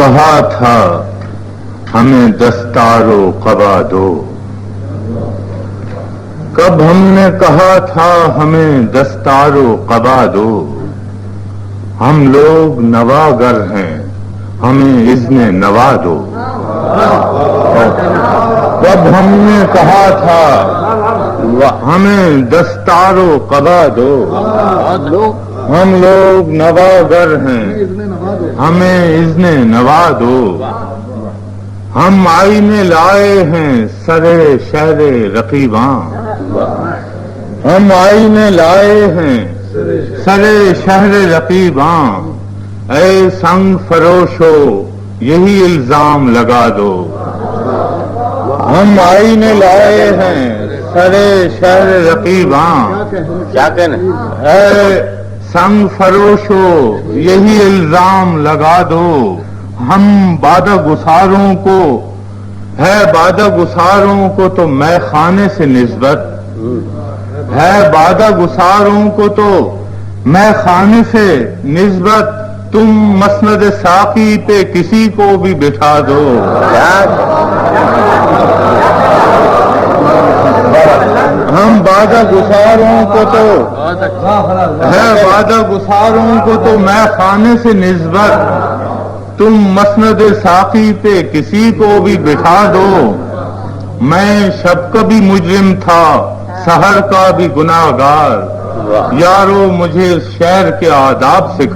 کہا تھا ہمیں دستار و قبا دو، کب ہم نے کہا تھا ہمیں دستار و قبا دو، ہم لوگ نواگر ہیں ہمیں اذن نوا دو، کب ہم نے کہا تھا ہمیں دستار و قبا دو، ہم لوگ نواگر ہیں ہمیں اذن نوا دو، ہم آئینے لائے ہیں سرے شہر رقیباں، ہم آئینے لائے ہیں سرے شہر رقیباں، اے سنگ فروشو یہی الزام لگا دو، ہم آئینے لائے ہیں سرے شہر رقیباں، کیا کہنا اے سنگ فروشو یہی الزام لگا دو، ہم بادہ گساروں کو ہے بادہ گساروں کو تو میں خانے سے نسبت ہے، بادہ گساروں کو تو میں خانے سے نسبت، تم مسند ساقی پہ کسی کو بھی بٹھا دو، ہم بادہ گساروں کو تو ہے بادہ گساروں کو تو میں خانے سے نسبت، تم مسند ساقی پہ کسی کو بھی بٹھا دو، میں شب کا بھی مجرم تھا سحر کا بھی گناہگار، یارو مجھے شعر کے آداب سے